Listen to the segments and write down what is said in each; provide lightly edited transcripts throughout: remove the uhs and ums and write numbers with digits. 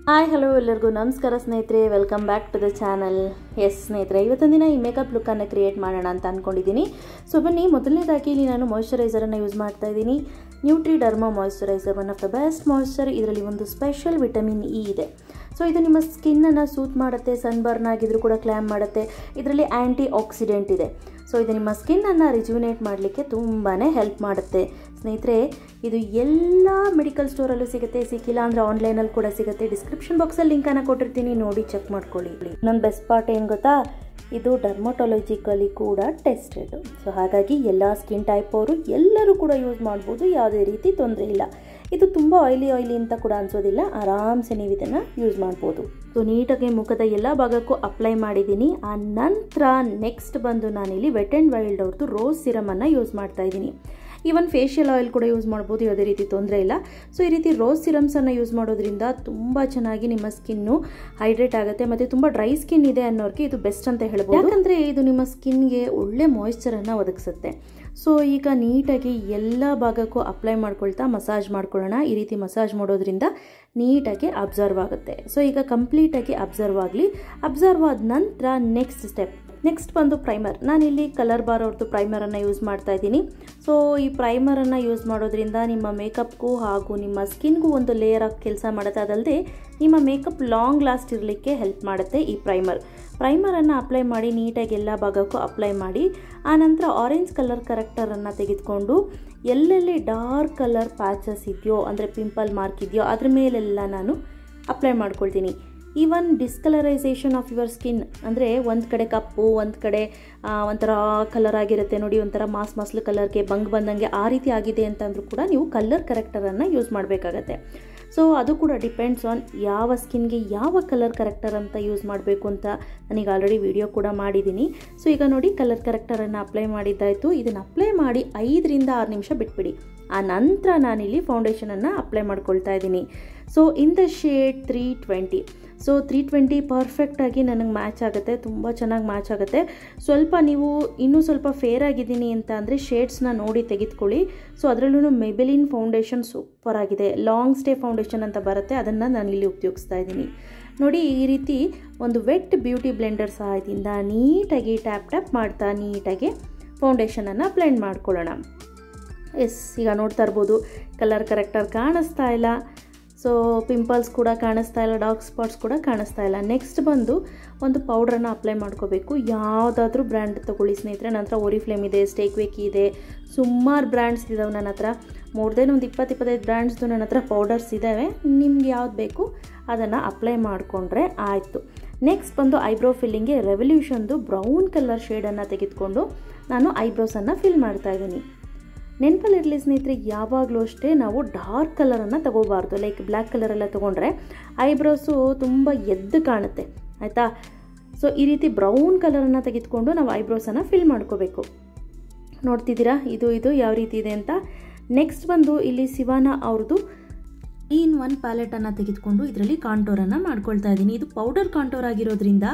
Hi hello ಎಲ್ಲರಿಗೂ ನಮಸ್ಕಾರ ಸ್ನೇಹಿತರೆ, welcome back to the channel. Yes ಸ್ನೇಹಿತರೆ, ಇವತ್ತಿನ ದಿನ ಈ ಮೇಕಪ್ ಲುಕ್ಕನ್ನು ಕ್ರಿಯೇಟ್ ಮಾಡೋಣ ಅಂತ ಅಂದ್ಕೊಂಡಿದ್ದೀನಿ. ಸೊ ಬನ್ನಿ, ಮೊದಲನೇದಾಗಿ ಇಲ್ಲಿ ನಾನು ಮಾಯ್ಶ್ಚರೈಸರನ್ನು ಯೂಸ್ ಮಾಡ್ತಾ ಇದ್ದೀನಿ. Nutriderm moisturiser, one of the best moisture. ಇದರಲ್ಲಿ ಒಂದು ಸ್ಪೆಷಲ್ ವಿಟಮಿನ್ ಇ ಇದೆ. ಸೊ ಇದು ನಿಮ್ಮ ಸ್ಕಿನ್ನನ್ನು ಸೂಟ್ ಮಾಡುತ್ತೆ, ಸನ್ಬರ್ನ್ ಆಗಿದ್ರೂ ಕೂಡ ಕ್ಲ್ಯಾಮ್ ಮಾಡುತ್ತೆ. ಇದರಲ್ಲಿ ಆ್ಯಂಟಿ ಆಕ್ಸಿಡೆಂಟ್ ಇದೆ. ಸೊ ಇದು ನಿಮ್ಮ ಸ್ಕಿನ್ನನ್ನು ರಿಜ್ಯುನೇಟ್ ಮಾಡಲಿಕ್ಕೆ ತುಂಬಾ ಹೆಲ್ಪ್ ಮಾಡುತ್ತೆ ಸ್ನೇಹಿತರೆ. ಇದು ಎಲ್ಲ ಮೆಡಿಕಲ್ ಸ್ಟೋರಲ್ಲೂ ಸಿಗುತ್ತೆ, ಸಿಕ್ಕಿಲ್ಲ ಅಂದರೆ ಆನ್ಲೈನಲ್ಲಿ ಕೂಡ ಸಿಗುತ್ತೆ. ಡಿಸ್ಕ್ರಿಪ್ಷನ್ ಬಾಕ್ಸಲ್ಲಿ ಲಿಂಕನ್ನು ಕೊಟ್ಟಿರ್ತೀನಿ, ನೋಡಿ ಚೆಕ್ ಮಾಡ್ಕೊಳ್ಳಿ. ನನ್ನ ಬೆಸ್ಟ್ ಪಾರ್ಟ್ ಏನು ಗೊತ್ತಾ, ಇದು ಡರ್ಮಟಾಲಜಿಕಲಿ ಕೂಡ ಟೆಸ್ಟೆಡ್. ಸೊ ಹಾಗಾಗಿ ಎಲ್ಲ ಸ್ಕಿನ್ ಟೈಪ್ ಅವರು ಎಲ್ಲರೂ ಕೂಡ ಯೂಸ್ ಮಾಡ್ಬೋದು, ಯಾವುದೇ ರೀತಿ ತೊಂದರೆ ಇಲ್ಲ. ಇದು ತುಂಬ ಆಯ್ಲಿ ಅಂತ ಕೂಡ ಅನ್ಸೋದಿಲ್ಲ, ಆರಾಮ್ಸೆ ನೀವು ಇದನ್ನು ಯೂಸ್ ಮಾಡ್ಬೋದು. ಸೊ ನೀಟಾಗಿ ಮುಖದ ಎಲ್ಲ ಭಾಗಕ್ಕೂ ಅಪ್ಲೈ ಮಾಡಿದ್ದೀನಿ. ಆ ನಂತರ ನೆಕ್ಸ್ಟ್ ಬಂದು ನಾನಿಲ್ಲಿ ವೆಟ್ ಆ್ಯಂಡ್ ವೈಲ್ಡ್ ಅವ್ರದ್ದು ರೋಸ್ ಸಿರಮನ್ನು ಯೂಸ್ ಮಾಡ್ತಾ ಇದ್ದೀನಿ. ಈವನ್ ಫೇಶಿಯಲ್ ಆಯಿಲ್ ಕೂಡ ಯೂಸ್ ಮಾಡ್ಬೋದು, ಯಾವುದೇ ರೀತಿ ತೊಂದರೆ ಇಲ್ಲ. ಸೊ ಈ ರೀತಿ ರೋಸ್ ಸಿರಮ್ಸನ್ನು ಯೂಸ್ ಮಾಡೋದ್ರಿಂದ ತುಂಬ ಚೆನ್ನಾಗಿ ನಿಮ್ಮ ಸ್ಕಿನ್ನು ಹೈಡ್ರೇಟ್ ಆಗುತ್ತೆ. ಮತ್ತು ತುಂಬ ಡ್ರೈ ಸ್ಕಿನ್ ಇದೆ ಅನ್ನೋರಿಗೆ ಇದು ಬೆಸ್ಟ್ ಅಂತ ಹೇಳ್ಬೋದು, ಯಾಕಂದರೆ ಇದು ನಿಮ್ಮ ಸ್ಕಿನ್ಗೆ ಒಳ್ಳೆ ಮಾಯ್ಶ್ಚರನ್ನು ಒದಗಿಸುತ್ತೆ. ಸೊ ಈಗ ನೀಟಾಗಿ ಎಲ್ಲ ಭಾಗಕ್ಕೂ ಅಪ್ಲೈ ಮಾಡ್ಕೊಳ್ತಾ ಮಸಾಜ್ ಮಾಡ್ಕೊಳ್ಳೋಣ. ಈ ರೀತಿ ಮಸಾಜ್ ಮಾಡೋದ್ರಿಂದ ನೀಟಾಗಿ ಅಬ್ಸರ್ವ್ ಆಗುತ್ತೆ. ಸೊ ಈಗ ಕಂಪ್ಲೀಟಾಗಿ ಅಬ್ಸರ್ವ್ ಆಗಲಿ. ಅಬ್ಸರ್ವ್ ಆದ ನಂತರ ನೆಕ್ಸ್ಟ್ ಬಂದು ಪ್ರೈಮರ್. ನಾನಿಲ್ಲಿ ಕಲರ್ ಬಾರ್ ಅವ್ರದ್ದು ಪ್ರೈಮರನ್ನು ಯೂಸ್ ಮಾಡ್ತಾ ಇದ್ದೀನಿ. ಸೊ ಈ ಪ್ರೈಮರನ್ನು ಯೂಸ್ ಮಾಡೋದ್ರಿಂದ ನಿಮ್ಮ ಮೇಕಪ್ಗೂ ಹಾಗೂ ನಿಮ್ಮ ಸ್ಕಿನ್ಗೂ ಒಂದು ಲೇಯರ್ ಆಗಿ ಕೆಲಸ ಮಾಡುತ್ತೆ. ಅದಲ್ಲದೆ ನಿಮ್ಮ ಮೇಕಪ್ ಲಾಂಗ್ ಲಾಸ್ಟ್ ಇರಲಿಕ್ಕೆ ಹೆಲ್ಪ್ ಮಾಡುತ್ತೆ ಈ ಪ್ರೈಮರನ್ನು ಅಪ್ಲೈ ಮಾಡಿ ನೀಟಾಗಿ ಎಲ್ಲ ಭಾಗಕ್ಕೂ ಅಪ್ಲೈ ಮಾಡಿ. ಆನಂತರ ಆರೆಂಜ್ ಕಲರ್ ಕರೆಕ್ಟರನ್ನು ತೆಗೆದುಕೊಂಡು ಎಲ್ಲೆಲ್ಲಿ ಡಾರ್ಕ್ ಕಲರ್ ಪ್ಯಾಚಸ್ ಇದೆಯೋ, ಅಂದರೆ ಪಿಂಪಲ್ ಮಾರ್ಕ್ ಇದೆಯೋ, ಅದ್ರ ಮೇಲೆಲ್ಲ ನಾನು ಅಪ್ಲೈ ಮಾಡ್ಕೊಳ್ತೀನಿ. ಈವನ್ ಡಿಸ್ಕಲರೈಸೇಷನ್ ಆಫ್ ಯುವರ್ ಸ್ಕಿನ್, ಅಂದರೆ ಒಂದು ಕಡೆ ಕಪ್ಪು, ಒಂದು ಕಡೆ ಒಂಥರ ಕಲರ್ ಆಗಿರುತ್ತೆ ನೋಡಿ, ಒಂಥರ ಮಸ್ಲು ಕಲರ್ಗೆ ಬಂದಂಗೆ ಆ ರೀತಿ ಆಗಿದೆ ಅಂತಂದ್ರೂ ಕೂಡ ನೀವು ಕಲರ್ ಕರೆಕ್ಟರನ್ನು ಯೂಸ್ ಮಾಡಬೇಕಾಗತ್ತೆ. ಸೊ ಅದು ಕೂಡ ಡಿಪೆಂಡ್ಸ್ ಆನ್ ಯಾವ ಸ್ಕಿನ್ಗೆ ಯಾವ ಕಲರ್ ಕರೆಕ್ಟರ್ ಅಂತ ಯೂಸ್ ಮಾಡಬೇಕು ಅಂತ ನನಗೆ ಆಲ್ರೆಡಿ ವಿಡಿಯೋ ಕೂಡ ಮಾಡಿದ್ದೀನಿ. ಸೊ ಈಗ ನೋಡಿ, ಕಲರ್ ಕರೆಕ್ಟರನ್ನು ಅಪ್ಲೈ ಮಾಡಿದ್ದಾಯಿತು. ಇದನ್ನು ಅಪ್ಲೈ ಮಾಡಿ 5 ರಿಂದ 6 ನಿಮಿಷ ಬಿಟ್ಬಿಡಿ. ಆ ನಂತರ ನಾನಿಲ್ಲಿ ಫೌಂಡೇಶನನ್ನು ಅಪ್ಲೈ ಮಾಡ್ಕೊಳ್ತಾ ಇದ್ದೀನಿ. So in the shade 320. So 320 ಪರ್ಫೆಕ್ಟಾಗಿ ನನಗೆ ಮ್ಯಾಚ್ ಆಗುತ್ತೆ, ತುಂಬ ಚೆನ್ನಾಗಿ ಮ್ಯಾಚ್ ಆಗುತ್ತೆ. ನೀವು ಇನ್ನೂ ಸ್ವಲ್ಪ ಫೇರ್ ಆಗಿದ್ದೀನಿ ಅಂತ ಅಂದರೆ ಶೇಡ್ಸ್ನ ನೋಡಿ ತೆಗೆದುಕೊಳ್ಳಿ. ಸೊ ಅದರಲ್ಲೂ ಮೆಬೆಲಿನ್ ಫೌಂಡೇಶನ್ ಸೂಪರ್ ಆಗಿದೆ, ಲಾಂಗ್ ಸ್ಟೇ ಫೌಂಡೇಶನ್ ಅಂತ ಬರುತ್ತೆ, ಅದನ್ನು ನಾನಿಲ್ಲಿ ಉಪಯೋಗಿಸ್ತಾ ಇದ್ದೀನಿ. ನೋಡಿ, ಈ ರೀತಿ ಒಂದು ವೆಟ್ ಬ್ಯೂಟಿ ಬ್ಲೆಂಡರ್ ಸಹಾಯದಿಂದ ನೀಟಾಗಿ ಟ್ಯಾಪ್ ಮಾಡ್ತಾ ನೀಟಾಗಿ ಫೌಂಡೇಶನನ್ನು ಬ್ಲೆಂಡ್ ಮಾಡ್ಕೊಳ್ಳೋಣ. ಎಸ್, ಈಗ ನೋಡ್ತಾ ಇರ್ಬೋದು, ಕಲರ್ ಕರೆಕ್ಟರ್ ಕಾಣಿಸ್ತಾ ಇಲ್ಲ. ಸೊ ಪಿಂಪಲ್ಸ್ ಕೂಡ ಕಾಣಿಸ್ತಾ ಇಲ್ಲ, ಡಾರ್ಕ್ ಸ್ಪಾಟ್ಸ್ ಕೂಡ ಕಾಣಿಸ್ತಾ ಇಲ್ಲ. ನೆಕ್ಸ್ಟ್ ಬಂದು ಒಂದು ಪೌಡ್ರನ್ನು ಅಪ್ಲೈ ಮಾಡ್ಕೋಬೇಕು. ಯಾವುದಾದ್ರೂ ಬ್ರ್ಯಾಂಡ್ ತೊಗೊಳ್ಳಿ ಸ್ನೇಹಿತರೆ. ನನ್ನ ಹತ್ರ ಓರಿಫ್ಲೇಮ್ ಇದೆ, ಸ್ಟೇಕ್ವೇಕ್ ಇದೆ, ಸುಮಾರು ಬ್ರ್ಯಾಂಡ್ಸ್ ಇದ್ದಾವೆ ನನ್ನ ಹತ್ರ. ಮೋರ್ ದೆನ್ ಒಂದು 20-25 ಬ್ರ್ಯಾಂಡ್ಸ್ದು ನನ್ನ ಹತ್ರ ಪೌಡರ್ಸ್ ಇದ್ದಾವೆ. ನಿಮ್ಗೆ ಯಾವ್ದು ಬೇಕು ಅದನ್ನು ಅಪ್ಲೈ ಮಾಡಿಕೊಂಡ್ರೆ ಆಯಿತು. ನೆಕ್ಸ್ಟ್ ಬಂದು ಐಬ್ರೋ ಫಿಲ್ಲಿಂಗ್ಗೆ ರೆವಲ್ಯೂಷನ್ದು ಬ್ರೌನ್ ಕಲರ್ ಶೇಡನ್ನು ತೆಗೆದುಕೊಂಡು ನಾನು ಐಬ್ರೋಸನ್ನು ಫಿಲ್ ಮಾಡ್ತಾ ಇದ್ದೀನಿ. ನೆನಪಲ್ಲಿರಲಿ ಸ್ನೇಹಿತರೆ, ಯಾವಾಗಲೂ ಅಷ್ಟೇ ನಾವು ಡಾರ್ಕ್ ಕಲರನ್ನು ತಗೋಬಾರ್ದು. ಲೈಕ್ ಬ್ಲ್ಯಾಕ್ ಕಲರೆಲ್ಲ ತೊಗೊಂಡ್ರೆ ಐಬ್ರೋಸು ತುಂಬ ಎದ್ದು ಕಾಣುತ್ತೆ, ಆಯಿತಾ. ಸೊ ಈ ರೀತಿ ಬ್ರೌನ್ ಕಲರನ್ನು ತೆಗೆದುಕೊಂಡು ನಾವು ಐಬ್ರೋಸನ್ನು ಫಿಲ್ ಮಾಡ್ಕೋಬೇಕು. ನೋಡ್ತಿದ್ದೀರಾ ಇದು ಯಾವ ರೀತಿ ಇದೆ ಅಂತ. ನೆಕ್ಸ್ಟ್ ಬಂದು ಇಲ್ಲಿ ಸಿವಾನ ಅವ್ರದ್ದು ಇನ್ 1 ಪ್ಯಾಲೆಟನ್ನು ತೆಗೆದುಕೊಂಡು ಇದರಲ್ಲಿ ಕಾಂಟೋರನ್ನು ಮಾಡ್ಕೊಳ್ತಾ ಇದ್ದೀನಿ. ಇದು ಪೌಡರ್ ಕಾಂಟೋರ್ ಆಗಿರೋದ್ರಿಂದ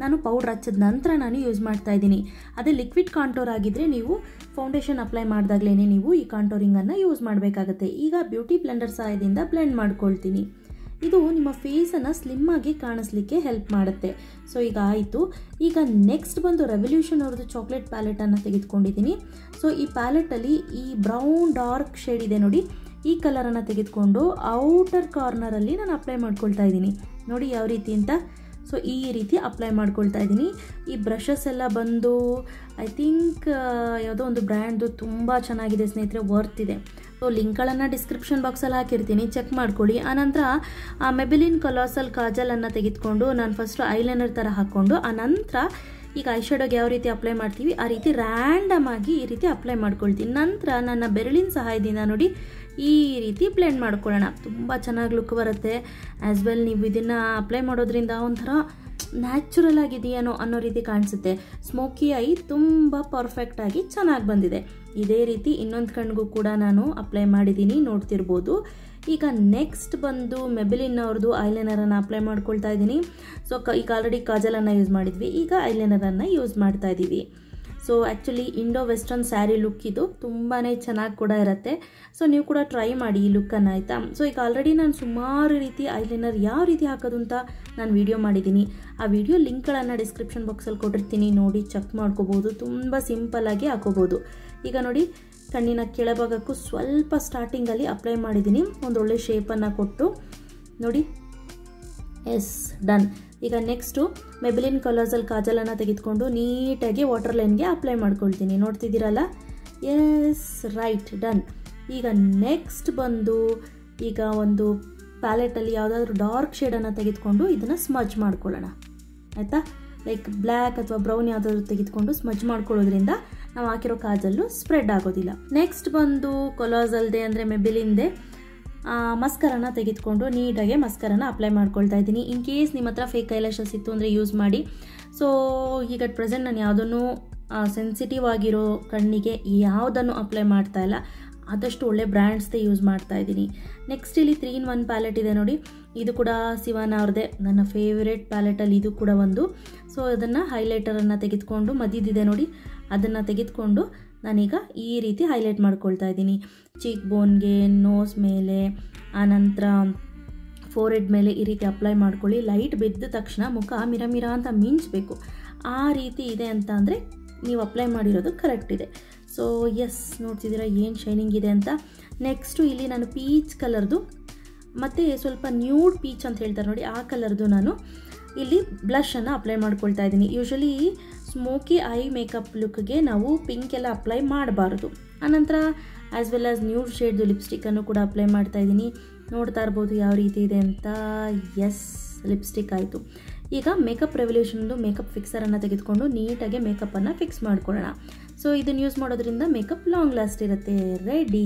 ನಾನು ಪೌಡ್ರ್ ಹಚ್ಚಿದ ನಂತರ ನಾನು ಯೂಸ್ ಮಾಡ್ತಾ ಇದ್ದೀನಿ. ಅದೇ ಲಿಕ್ವಿಡ್ ಕಾಂಟೋರ್ ಆಗಿದ್ದರೆ ನೀವು ಫೌಂಡೇಶನ್ ಅಪ್ಲೈ ಮಾಡಿದಾಗಲೇ ನೀವು ಈ ಕಾಂಟೋರಿಂಗನ್ನು ಯೂಸ್ ಮಾಡಬೇಕಾಗತ್ತೆ. ಈಗ ಬ್ಯೂಟಿ ಬ್ಲೆಂಡರ್ ಸಹಾಯದಿಂದ ಬ್ಲೆಂಡ್ ಮಾಡ್ಕೊಳ್ತೀನಿ. ಇದು ನಿಮ್ಮ ಫೇಸನ್ನು ಸ್ಲಿಮ್ ಆಗಿ ಕಾಣಿಸ್ಲಿಕ್ಕೆ ಹೆಲ್ಪ್ ಮಾಡುತ್ತೆ. ಸೊ ಈಗ ಆಯಿತು. ಈಗ ನೆಕ್ಸ್ಟ್ ಬಂದು ರೆವಲ್ಯೂಷನ್ ಅವ್ರದ್ದು ಚಾಕ್ಲೇಟ್ ಪ್ಯಾಲೆಟನ್ನು ತೆಗೆದುಕೊಂಡಿದ್ದೀನಿ. ಸೊ ಈ ಪ್ಯಾಲೆಟಲ್ಲಿ ಈ ಬ್ರೌನ್ ಡಾರ್ಕ್ ಶೇಡ್ ಇದೆ ನೋಡಿ, ಈ ಕಲರನ್ನು ತೆಗೆದುಕೊಂಡು ಔಟರ್ ಕಾರ್ನರಲ್ಲಿ ನಾನು ಅಪ್ಲೈ ಮಾಡ್ಕೊಳ್ತಾ ಇದ್ದೀನಿ. ನೋಡಿ ಯಾವ ರೀತಿ ಅಂತ. ಸೊ ಈ ರೀತಿ ಅಪ್ಲೈ ಮಾಡ್ಕೊಳ್ತಾ ಇದ್ದೀನಿ. ಈ ಬ್ರಷಸ್ ಎಲ್ಲ ಬಂದು ಐ ಥಿಂಕ್ ಯಾವುದೋ ಒಂದು ಬ್ರ್ಯಾಂಡ್ದು ತುಂಬ ಚೆನ್ನಾಗಿದೆ ಸ್ನೇಹಿತರೆ, ವರ್ತ್ ಇದೆ. ಸೊ ಲಿಂಕ್ಗಳನ್ನು ಡಿಸ್ಕ್ರಿಪ್ಷನ್ ಬಾಕ್ಸಲ್ಲಿ ಹಾಕಿರ್ತೀನಿ, ಚೆಕ್ ಮಾಡ್ಕೊಳ್ಳಿ. ಆನಂತರ ಆ ಮೆಬೆಲಿನ್ ಕಲಾಸಲ್ ಕಾಜಲನ್ನು ತೆಗೆದುಕೊಂಡು ನಾನು ಫಸ್ಟು ಐಲೈನರ್ ಥರ ಹಾಕ್ಕೊಂಡು ಆನಂತರ ಈಗ ಐಶ್ಯಾಡೋಗೆ ಯಾವ ರೀತಿ ಅಪ್ಲೈ ಮಾಡ್ತೀವಿ ಆ ರೀತಿ ರ್ಯಾಂಡಮ್ ಆಗಿ ಈ ರೀತಿ ಅಪ್ಲೈ ಮಾಡ್ಕೊಳ್ತೀನಿ. ನಂತರ ನನ್ನ ಬೆರಳಿನ ಸಹಾಯದಿಂದ ನೋಡಿ ಈ ರೀತಿ ಬ್ಲೆಂಡ್ ಮಾಡ್ಕೊಳ್ಳೋಣ. ತುಂಬ ಚೆನ್ನಾಗಿ ಲುಕ್ ಬರುತ್ತೆ. ಆ್ಯಸ್ ವೆಲ್ ನೀವು ಇದನ್ನು ಅಪ್ಲೈ ಮಾಡೋದ್ರಿಂದ ಒಂಥರ ನ್ಯಾಚುರಲ್ ಆಗಿದೆಯೇನೋ ಅನ್ನೋ ರೀತಿ ಕಾಣಿಸುತ್ತೆ. ಸ್ಮೋಕಿ ಐ ತುಂಬ ಪರ್ಫೆಕ್ಟಾಗಿ ಚೆನ್ನಾಗಿ ಬಂದಿದೆ. ಇದೇ ರೀತಿ ಇನ್ನೊಂದು ಕಣ್ಗೂ ಕೂಡ ನಾನು ಅಪ್ಲೈ ಮಾಡಿದ್ದೀನಿ, ನೋಡ್ತಿರ್ಬೋದು. ಈಗ ನೆಕ್ಸ್ಟ್ ಬಂದು ಮೆಬೆಲಿನ್ ಅವ್ರದ್ದು ಐಲೈನರನ್ನು ಅಪ್ಲೈ ಮಾಡ್ಕೊಳ್ತಾ ಇದ್ದೀನಿ. ಸೊ ಈಗ ಆಲ್ರೆಡಿ ಕಾಜಲನ್ನು ಯೂಸ್ ಮಾಡಿದ್ವಿ, ಈಗ ಐಲೈನರನ್ನು ಯೂಸ್ ಮಾಡ್ತಾ ಇದ್ದೀವಿ. So actually Indo western sari look ಇದು ತುಂಬಾ ಚೆನ್ನಾಗಿ ಕೂಡ ಇರುತ್ತೆ. ಸೊ ನೀವು ಕೂಡ ಟ್ರೈ ಮಾಡಿ ಈ ಲುಕ್ಕನ್ನು, ಆಯಿತಾ. ಸೊ ಈಗ ಆಲ್ರೆಡಿ ನಾನು ಸುಮಾರು ರೀತಿ ಐಲೈನರ್ ಯಾವ ರೀತಿ ಹಾಕೋದು ಅಂತ ನಾನು ವಿಡಿಯೋ ಮಾಡಿದ್ದೀನಿ. ಆ ವಿಡಿಯೋ ಲಿಂಕ್ಗಳನ್ನು ಡಿಸ್ಕ್ರಿಪ್ಷನ್ ಬಾಕ್ಸಲ್ಲಿ ಕೊಟ್ಟಿರ್ತೀನಿ, ನೋಡಿ ಚೆಕ್ ಮಾಡ್ಕೋಬೋದು. ತುಂಬ ಸಿಂಪಲ್ಲಾಗಿ ಹಾಕೋಬೋದು. ಈಗ ನೋಡಿ, ಕಣ್ಣಿನ ಕೆಳಭಾಗಕ್ಕೂ ಸ್ವಲ್ಪ ಸ್ಟಾರ್ಟಿಂಗಲ್ಲಿ ಅಪ್ಲೈ ಮಾಡಿದ್ದೀನಿ, ಒಂದೊಳ್ಳೆ ಶೇಪನ್ನು ಕೊಟ್ಟು ನೋಡಿ. Yes, done. ಈಗ ನೆಕ್ಸ್ಟು ಮೆಬಿಲಿನ್ ಕಲರ್ಸಲ್ಲಿ ಕಾಜಲನ್ನು ತೆಗೆದುಕೊಂಡು ನೀಟಾಗಿ ವಾಟರ್ ಲೈನ್ಗೆ ಅಪ್ಲೈ ಮಾಡ್ಕೊಳ್ತೀನಿ, ನೋಡ್ತಿದ್ದೀರಲ್ಲ. Yes, right, done. ಈಗ ನೆಕ್ಸ್ಟ್ ಬಂದು ಈಗ ಒಂದು ಪ್ಯಾಲೆಟಲ್ಲಿ ಯಾವುದಾದ್ರೂ ಡಾರ್ಕ್ ಶೇಡನ್ನು ತೆಗೆದುಕೊಂಡು ಇದನ್ನು ಸ್ಮಜ್ ಮಾಡ್ಕೊಳ್ಳೋಣ, ಆಯಿತಾ. ಲೈಕ್ ಬ್ಲ್ಯಾಕ್ ಅಥವಾ ಬ್ರೌನ್ ಯಾವುದಾದ್ರೂ ತೆಗೆದುಕೊಂಡು ಸ್ಮಜ್ ಮಾಡ್ಕೊಳ್ಳೋದ್ರಿಂದ ನಾವು ಹಾಕಿರೋ ಕಾಜಲ್ಲು ಸ್ಪ್ರೆಡ್ ಆಗೋದಿಲ್ಲ. ನೆಕ್ಸ್ಟ್ ಬಂದು ಕಲರ್ಸ್ ಅಲ್ಲದೆ ಅಂದರೆ ಮೆಬಿಲಿಂದೆ ಮಸ್ಕರನ್ನ ತೆಗೆದುಕೊಂಡು ನೀಟಾಗಿ ಮಸ್ಕರನ್ನ ಅಪ್ಲೈ ಮಾಡ್ಕೊಳ್ತಾ ಇದ್ದೀನಿ. ಇನ್ ಕೇಸ್ ನಿಮ್ಮ ಹತ್ರ ಫೇಕ್ ಐಲ್ಯಾಶಸ್ ಇತ್ತು ಅಂದರೆ ಯೂಸ್ ಮಾಡಿ. ಸೊ ಈಗ ಅಟ್ ಪ್ರೆಸೆಂಟ್ ನಾನು ಯಾವುದನ್ನು ಸೆನ್ಸಿಟಿವ್ ಆಗಿರೋ ಕಣ್ಣಿಗೆ ಯಾವುದನ್ನು ಅಪ್ಲೈ ಮಾಡ್ತಾ ಇಲ್ಲ, ಆದಷ್ಟು ಒಳ್ಳೆ ಬ್ರ್ಯಾಂಡ್ಸ್ದೇ ಯೂಸ್ ಮಾಡ್ತಾ ಇದ್ದೀನಿ. ನೆಕ್ಸ್ಟ್ ಇಲ್ಲಿ 3-in-1 ಪ್ಯಾಲೆಟ್ ಇದೆ ನೋಡಿ, ಇದು ಕೂಡ ಸಿವಾನ ಅವ್ರದ್ದೇ, ನನ್ನ ಫೇವ್ರೇಟ್ ಪ್ಯಾಲೆಟಲ್ಲಿ ಇದು ಕೂಡ ಒಂದು. ಸೊ ಅದನ್ನು ಹೈಲೈಟರನ್ನು ತೆಗೆದುಕೊಂಡು ಮಧ್ಯದಿದೆ ನೋಡಿ, ಅದನ್ನು ತೆಗೆದುಕೊಂಡು ನಾನೀಗ ಈ ರೀತಿ ಹೈಲೈಟ್ ಮಾಡ್ಕೊಳ್ತಾ ಇದ್ದೀನಿ. ಚೀಕ್ ಬೋನ್ಗೆ, ನೋಸ್ ಮೇಲೆ, ಆನಂತರ ಫೋರೆಡ್ ಮೇಲೆ ಈ ರೀತಿ ಅಪ್ಲೈ ಮಾಡ್ಕೊಳ್ಳಿ. ಲೈಟ್ ಬಿದ್ದ ತಕ್ಷಣ ಮುಖ ಮಿರ ಅಂತ ಮಿಂಚಬೇಕು, ಆ ರೀತಿ ಇದೆ ಅಂತ ಅಂದರೆ ನೀವು ಅಪ್ಲೈ ಮಾಡಿರೋದು ಕರೆಕ್ಟ್ ಇದೆ. ಸೊ ಎಸ್, ನೋಡ್ತಿದ್ದೀರಾ ಏನು ಶೈನಿಂಗ್ ಇದೆ ಅಂತ. ನೆಕ್ಸ್ಟು ಇಲ್ಲಿ ನಾನು ಪೀಚ್ ಕಲರ್ದು ಮತ್ತು ಸ್ವಲ್ಪ ನ್ಯೂಡ್ ಪೀಚ್ ಅಂತ ಹೇಳ್ತಾರೆ ನೋಡಿ, ಆ ಕಲರ್ದು ನಾನು ಇಲ್ಲಿ ಬ್ಲಷನ್ನು ಅಪ್ಲೈ ಮಾಡ್ಕೊಳ್ತಾ ಇದ್ದೀನಿ. ಯೂಶಲಿ ಸ್ಮೋಕಿ ಐ ಮೇಕಪ್ ಲುಕ್ಗೆ ನಾವು ಪಿಂಕ್ ಎಲ್ಲ ಅಪ್ಲೈ ಮಾಡಬಾರ್ದು. ಆನಂತರ ಆ್ಯಸ್ ವೆಲ್ ಆಸ್ ನ್ಯೂಡ್ ಶೇಡ್ದು ಲಿಪ್ಸ್ಟಿಕ್ಕನ್ನು ಕೂಡ ಅಪ್ಲೈ ಮಾಡ್ತಾ ಇದ್ದೀನಿ, ನೋಡ್ತಾ ಇರ್ಬೋದು ಯಾವ ರೀತಿ ಇದೆ ಅಂತ. ಎಸ್, ಲಿಪ್ಸ್ಟಿಕ್ ಆಯಿತು. ಈಗ ಮೇಕಪ್ ರೆವಲ್ಯೂಷನ್ದು ಮೇಕಪ್ ಫಿಕ್ಸರನ್ನು ತೆಗೆದುಕೊಂಡು ನೀಟಾಗಿ ಮೇಕಪ್ಪನ್ನು ಫಿಕ್ಸ್ ಮಾಡ್ಕೊಳ್ಳೋಣ. ಸೊ ಇದನ್ನು ಯೂಸ್ ಮಾಡೋದ್ರಿಂದ ಮೇಕಪ್ ಲಾಂಗ್ ಲಾಸ್ಟ್ ಇರುತ್ತೆ. ರೆಡಿ.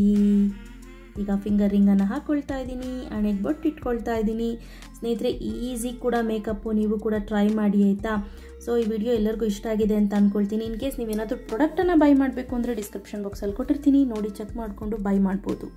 ಈಗ ಫಿಂಗರ್ ರಿಂಗನ್ನು ಹಾಕ್ಕೊಳ್ತಾ ಇದ್ದೀನಿ, ಹಣೆಗೆ ಬೊಟ್ಟು ಇಟ್ಕೊಳ್ತಾ ಇದ್ದೀನಿ. ಸ್ನೇಹಿತರೆ, ಈಸಿ ಕೂಡ ಮೇಕಪ್ಪು, ನೀವು ಕೂಡ ಟ್ರೈ ಮಾಡಿ, ಆಯಿತಾ. ಸೊ ಈ ವಿಡಿಯೋ ಎಲ್ಲರಿಗೂ ಇಷ್ಟ ಆಗಿದೆ ಅಂತ ಅಂದ್ಕೊಳ್ತೀನಿ. ಇನ್ ಕೇಸ್ ನೀವೇನಾದರೂ ಪ್ರಾಡಕ್ಟನ್ನು ಬೈ ಮಾಡಬೇಕು ಅಂದರೆ ಡಿಸ್ಕ್ರಿಪ್ಷನ್ ಬಾಕ್ಸಲ್ಲಿ ಕೊಟ್ಟಿರ್ತೀನಿ, ನೋಡಿ ಚೆಕ್ ಮಾಡಿಕೊಂಡು ಬೈ ಮಾಡ್ಬೋದು.